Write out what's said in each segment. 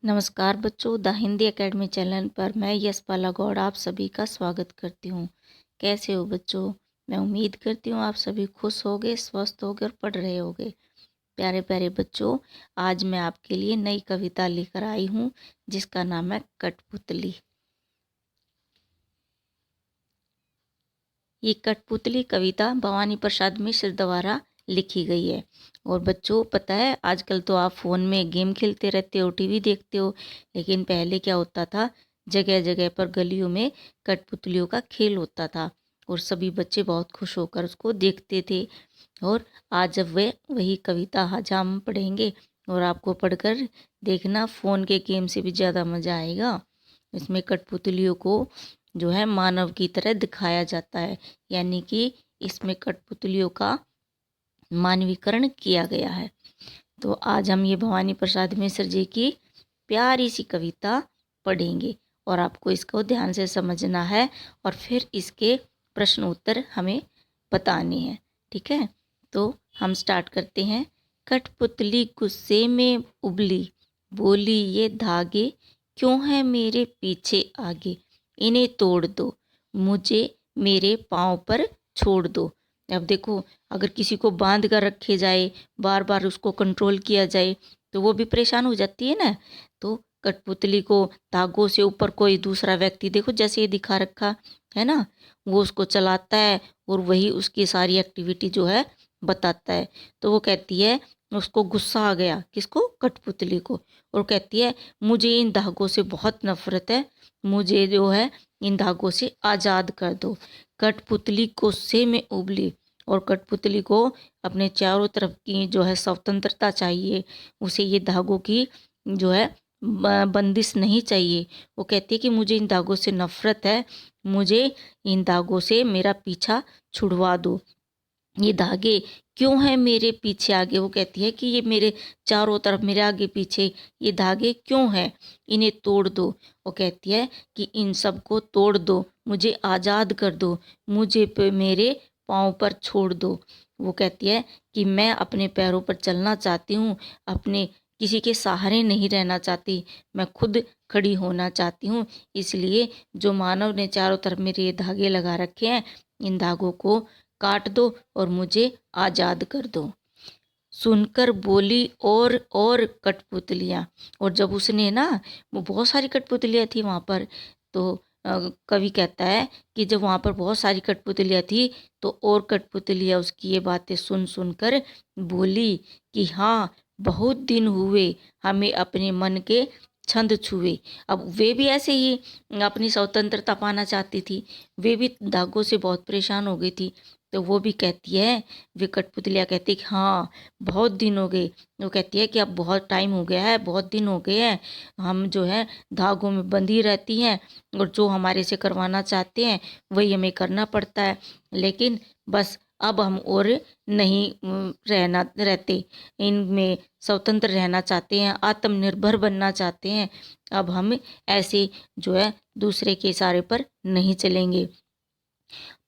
नमस्कार बच्चों, the Hindi academy channel पर मैं यशपाला गौड़ आप सभी का स्वागत करती हूँ। कैसे हो बच्चों? मैं उम्मीद करती हूँ आप सभी खुश होगे, स्वस्थ होगे और पढ़ रहे होगे। प्यारे प्यारे बच्चों, आज मैं आपके लिए नई कविता लेकर आई हूँ जिसका नाम है कठपुतली। ये कठपुतली कविता भवानी प्रसाद मिश्र द्वारा लिखी गई है। और बच्चों, पता है आजकल तो आप फ़ोन में गेम खेलते रहते हो, टीवी देखते हो, लेकिन पहले क्या होता था, जगह जगह पर गलियों में कठपुतलियों का खेल होता था और सभी बच्चे बहुत खुश होकर उसको देखते थे। और आज जब वे वही कविता आज हम पढ़ेंगे और आपको पढ़कर देखना, फ़ोन के गेम से भी ज़्यादा मज़ा आएगा। इसमें कठपुतलियों को जो है मानव की तरह दिखाया जाता है, यानी कि इसमें कठपुतलियों का मानवीकरण किया गया है। तो आज हम ये भवानी प्रसाद मिश्र जी की प्यारी सी कविता पढ़ेंगे और आपको इसको ध्यान से समझना है और फिर इसके प्रश्न उत्तर हमें बताने हैं। ठीक है, तो हम स्टार्ट करते हैं। कठपुतली गुस्से में उबली, बोली ये धागे क्यों है मेरे पीछे आगे, इन्हें तोड़ दो, मुझे मेरे पाँव पर छोड़ दो। अब देखो, अगर किसी को बांध कर रखे जाए, बार बार उसको कंट्रोल किया जाए तो वो भी परेशान हो जाती है ना। तो कठपुतली को धागों से ऊपर कोई दूसरा व्यक्ति, देखो जैसे ये दिखा रखा है ना, वो उसको चलाता है और वही उसकी सारी एक्टिविटी जो है बताता है। तो वो कहती है, उसको गुस्सा आ गया, किसको? कठपुतली को। और कहती है मुझे इन धागों से बहुत नफरत है, मुझे जो है इन धागों से आज़ाद कर दो। कठपुतली गुस्से में उबली और कठपुतली को अपने चारों तरफ की जो है स्वतंत्रता चाहिए, उसे ये धागों की जो है बंदिश नहीं चाहिए। वो कहती है कि मुझे इन धागों से नफरत है, मुझे इन धागों से मेरा पीछा छुड़वा दो। ये धागे क्यों है मेरे पीछे आगे, वो कहती है कि ये मेरे चारों तरफ, मेरे आगे पीछे ये धागे क्यों हैं, इन्हें तोड़ दो। वो कहती है कि इन सब को तोड़ दो, मुझे आज़ाद कर दो, मुझे मेरे पाँव पर छोड़ दो। वो कहती है कि मैं अपने पैरों पर चलना चाहती हूँ, अपने किसी के सहारे नहीं रहना चाहती, मैं खुद खड़ी होना चाहती हूँ। इसलिए जो मानव ने चारों तरफ मेरे ये धागे लगा रखे हैं, इन धागों को काट दो और मुझे आज़ाद कर दो। सुनकर बोली और कठपुतलियाँ। और जब उसने ना, वो बहुत सारी कठपुतलियाँ थी वहाँ पर, तो कवि कहता है कि जब वहाँ पर बहुत सारी कठपुतलियाँ थी तो और कठपुतलियाँ उसकी ये बातें सुन सुनकर बोली कि हाँ, बहुत दिन हुए हमें अपने मन के छंद छुए। अब वे भी ऐसे ही अपनी स्वतंत्रता पाना चाहती थी, वे भी धागों से बहुत परेशान हो गई थी। तो वो भी कहती है, वे कठपुतलियाँ कहती है कि हाँ, बहुत दिन हो गए। वो कहती है कि अब बहुत टाइम हो गया है, बहुत दिन हो गए हैं, हम जो है धागों में बंधी रहती हैं और जो हमारे से करवाना चाहते हैं वही हमें करना पड़ता है। लेकिन बस अब हम और नहीं रहना रहते, इनमें स्वतंत्र रहना चाहते हैं, आत्मनिर्भर बनना चाहते हैं। अब हम ऐसे जो है दूसरे के इशारे पर नहीं चलेंगे।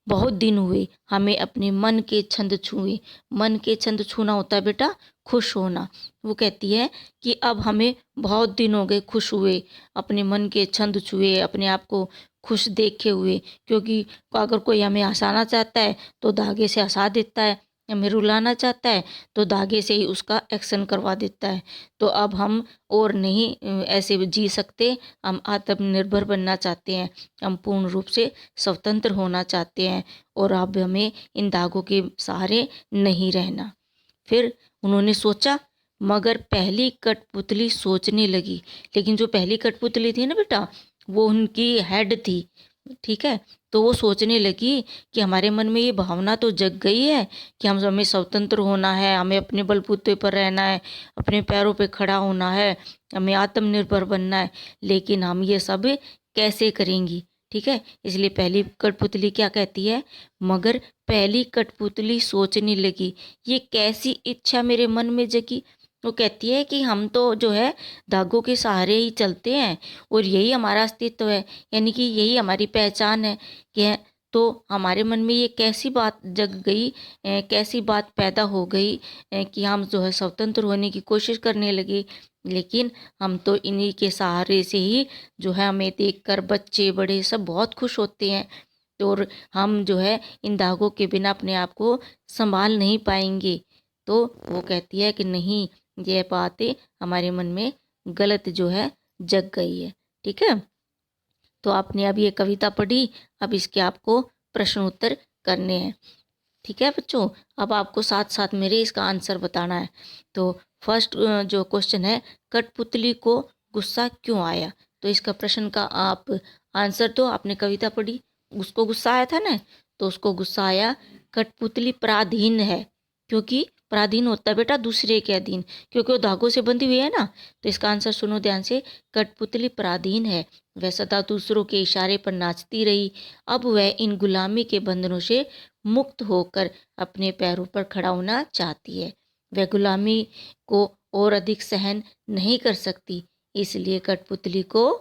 बहुत दिन हुए हमें अपने मन के छंद छुए। मन के छंद छूना होता है बेटा खुश होना। वो कहती है कि अब हमें बहुत दिन हो गए खुश हुए, अपने मन के छंद छुए, अपने आप को खुश देखे हुए। क्योंकि अगर कोई हमें हंसाना चाहता है तो धागे से हंसा देता है, हमें रुलाना चाहता है तो धागे से ही उसका एक्शन करवा देता है। तो अब हम और नहीं ऐसे जी सकते, हम आत्मनिर्भर बनना चाहते हैं, हम पूर्ण रूप से स्वतंत्र होना चाहते हैं और अब हमें इन धागों के सहारे नहीं रहना। फिर उन्होंने सोचा, मगर पहली कठपुतली सोचने लगी। लेकिन जो पहली कठपुतली थी ना बेटा, वो उनकी हेड थी, ठीक है। तो वो सोचने लगी कि हमारे मन में ये भावना तो जग गई है कि हमें स्वतंत्र होना है, हमें अपने बलबूते पर रहना है, अपने पैरों पे खड़ा होना है, हमें आत्मनिर्भर बनना है, लेकिन हम ये सब कैसे करेंगी? ठीक है, इसलिए पहली कठपुतली क्या कहती है, मगर पहली कठपुतली सोचने लगी, ये कैसी इच्छा मेरे मन में जगी। वो कहती है कि हम तो जो है धागों के सहारे ही चलते हैं और यही हमारा अस्तित्व है, यानी कि यही हमारी पहचान है कि तो हमारे मन में ये कैसी बात जग गई, कैसी बात पैदा हो गई कि हम जो है स्वतंत्र होने की कोशिश करने लगे। लेकिन हम तो इन्हीं के सहारे से ही जो है हमें देखकर बच्चे बड़े सब बहुत खुश होते हैं। और हम जो है इन धागों के बिना अपने आप को संभाल नहीं पाएंगे। तो वो कहती है कि नहीं, ये बातें हमारे मन में गलत जो है जग गई है। ठीक है, तो आपने अब ये कविता पढ़ी, अब इसके आपको प्रश्न उत्तर करने हैं। ठीक है बच्चों, अब आपको साथ साथ मेरे इसका आंसर बताना है। तो फर्स्ट जो क्वेश्चन है, कठपुतली को गुस्सा क्यों आया? तो इसका प्रश्न का आप आंसर दो। आपने कविता पढ़ी, उसको गुस्सा आया था ना, तो उसको गुस्सा आया कठपुतली पराधीन है। क्योंकि पराधीन होता है बेटा दूसरे के अधीन, क्योंकि वो धागों से बंधी हुई है ना। तो इसका आंसर सुनो ध्यान से, कठपुतली पराधीन है, वह सदा दूसरों के इशारे पर नाचती रही। अब वह इन गुलामी के बंधनों से मुक्त होकर अपने पैरों पर खड़ा होना चाहती है। वह गुलामी को और अधिक सहन नहीं कर सकती, इसलिए कठपुतली को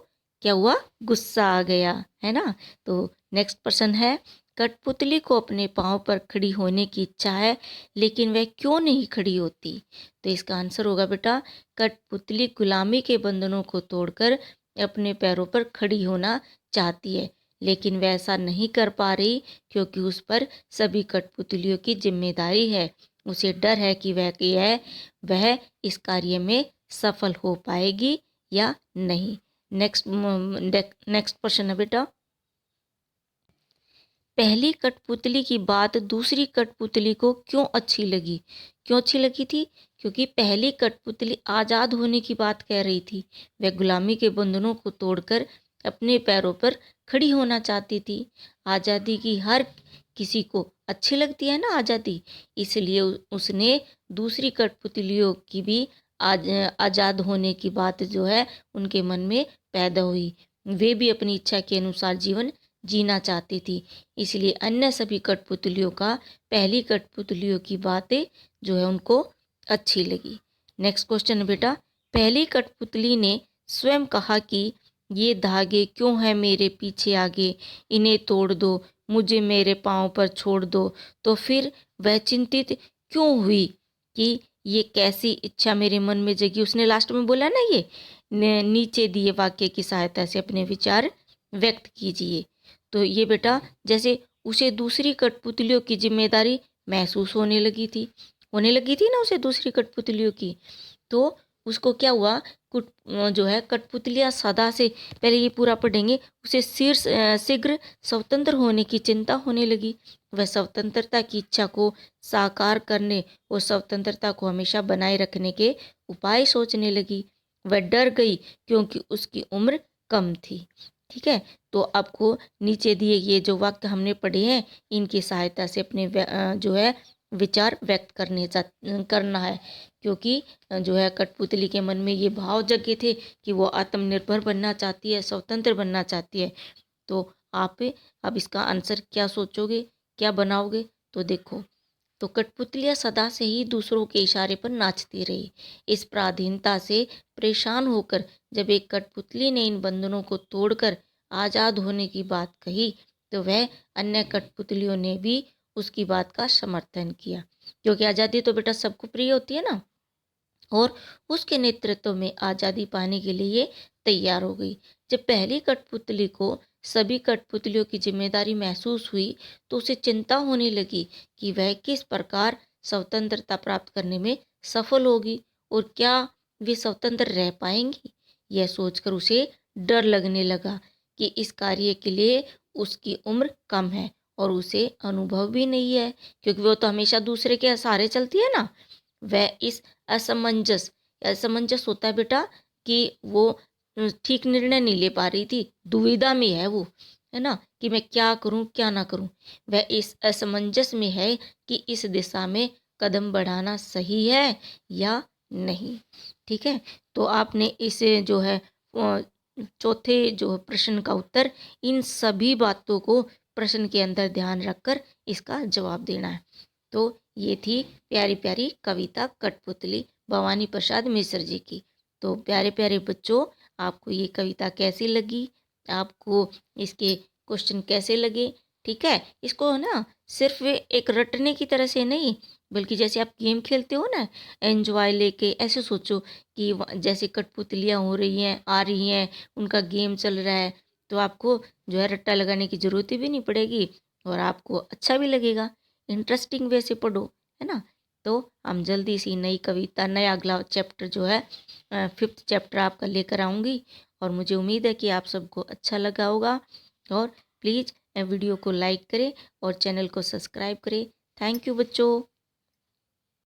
क्या हुआ, गुस्सा आ गया, है ना। तो नेक्स्ट प्रश्न है, कठपुतली को अपने पाँव पर खड़ी होने की इच्छा है, लेकिन वह क्यों नहीं खड़ी होती? तो इसका आंसर होगा बेटा, कठपुतली गुलामी के बंधनों को तोड़कर अपने पैरों पर खड़ी होना चाहती है, लेकिन वह ऐसा नहीं कर पा रही, क्योंकि उस पर सभी कठपुतलियों की जिम्मेदारी है। उसे डर है कि वह इस कार्य में सफल हो पाएगी या नहीं। नेक्स्ट प्रश्न है बेटा, पहली कठपुतली की बात दूसरी कठपुतली को क्यों अच्छी लगी? क्यों अच्छी लगी थी? क्योंकि पहली कठपुतली आज़ाद होने की बात कह रही थी। वह गुलामी के बंधनों को तोड़कर अपने पैरों पर खड़ी होना चाहती थी। आज़ादी की हर किसी को अच्छी लगती है ना आज़ादी, इसलिए उसने दूसरी कठपुतलियों की भी आज़ाद होने की बात जो है उनके मन में पैदा हुई। वे भी अपनी इच्छा के अनुसार जीवन जीना चाहती थी, इसलिए अन्य सभी कठपुतलियों का पहली कठपुतलियों की बातें जो है उनको अच्छी लगी। नेक्स्ट क्वेश्चन है बेटा, पहली कठपुतली ने स्वयं कहा कि ये धागे क्यों है मेरे पीछे आगे, इन्हें तोड़ दो, मुझे मेरे पाँव पर छोड़ दो। तो फिर वह चिंतित क्यों हुई कि ये कैसी इच्छा मेरे मन में जगी? उसने लास्ट में बोला ना, ये नीचे दिए वाक्य की सहायता से अपने विचार व्यक्त कीजिए। तो ये बेटा जैसे उसे दूसरी कठपुतलियों की जिम्मेदारी महसूस होने लगी थी ना उसे दूसरी कठपुतलियों की। तो उसको क्या हुआ, कुट जो है कठपुतलियाँ सदा से, पहले ये पूरा पढ़ेंगे, उसे शीघ्र स्वतंत्र होने की चिंता होने लगी। वह स्वतंत्रता की इच्छा को साकार करने और स्वतंत्रता को हमेशा बनाए रखने के उपाय सोचने लगी। वह डर गई क्योंकि उसकी उम्र कम थी। ठीक है, तो आपको नीचे दिए ये जो वाक्य हमने पढ़े हैं इनकी सहायता से अपने जो है विचार व्यक्त करना है। क्योंकि जो है कठपुतली के मन में ये भाव जगे थे कि वो आत्मनिर्भर बनना चाहती है, स्वतंत्र बनना चाहती है। तो आप अब इसका आंसर क्या सोचोगे, क्या बनाओगे? तो देखो, तो कठपुतलियाँ सदा से ही दूसरों के इशारे पर नाचती रही। इस पराधीनता से परेशान होकर जब एक कठपुतली ने इन बंधनों को तोड़कर आज़ाद होने की बात कही, तो वह अन्य कठपुतलियों ने भी उसकी बात का समर्थन किया, क्योंकि आज़ादी तो बेटा सबको प्रिय होती है ना। और उसके नेतृत्व में आज़ादी पाने के लिए तैयार हो गई। जब पहली कठपुतली को सभी कठपुतलियों की जिम्मेदारी महसूस हुई, तो उसे चिंता होने लगी कि वह किस प्रकार स्वतंत्रता प्राप्त करने में सफल होगी और क्या वे स्वतंत्र रह पाएंगी। यह सोचकर उसे डर लगने लगा कि इस कार्य के लिए उसकी उम्र कम है और उसे अनुभव भी नहीं है, क्योंकि वो तो हमेशा दूसरे के सहारे चलती है ना। वह इस असमंजस होता है बेटा कि वो ठीक निर्णय नहीं ले पा रही थी, दुविधा में है वो, है ना, कि मैं क्या करूं क्या ना करूं। वह इस असमंजस में है कि इस दिशा में कदम बढ़ाना सही है या नहीं। ठीक है, तो आपने इसे जो है चौथे जो प्रश्न का उत्तर, इन सभी बातों को प्रश्न के अंदर ध्यान रखकर इसका जवाब देना है। तो ये थी प्यारी प्यारी कविता कठपुतली भवानी प्रसाद मिश्र जी की। तो प्यारे प्यारे बच्चों, आपको ये कविता कैसी लगी, आपको इसके क्वेश्चन कैसे लगे, ठीक है? इसको ना सिर्फ़ एक रटने की तरह से नहीं, बल्कि जैसे आप गेम खेलते हो ना, एन्जॉय लेके ऐसे सोचो कि जैसे कठपुतलियाँ हो रही हैं, आ रही हैं, उनका गेम चल रहा है, तो आपको जो है रट्टा लगाने की ज़रूरत भी नहीं पड़ेगी और आपको अच्छा भी लगेगा। इंटरेस्टिंग वे से पढ़ो, है ना? तो हम जल्दी सी नई कविता, नया अगला चैप्टर जो है 5th चैप्टर आपका लेकर आऊँगी और मुझे उम्मीद है कि आप सबको अच्छा लगा होगा और प्लीज़ वीडियो को लाइक करें और चैनल को सब्सक्राइब करें। थैंक यू बच्चों।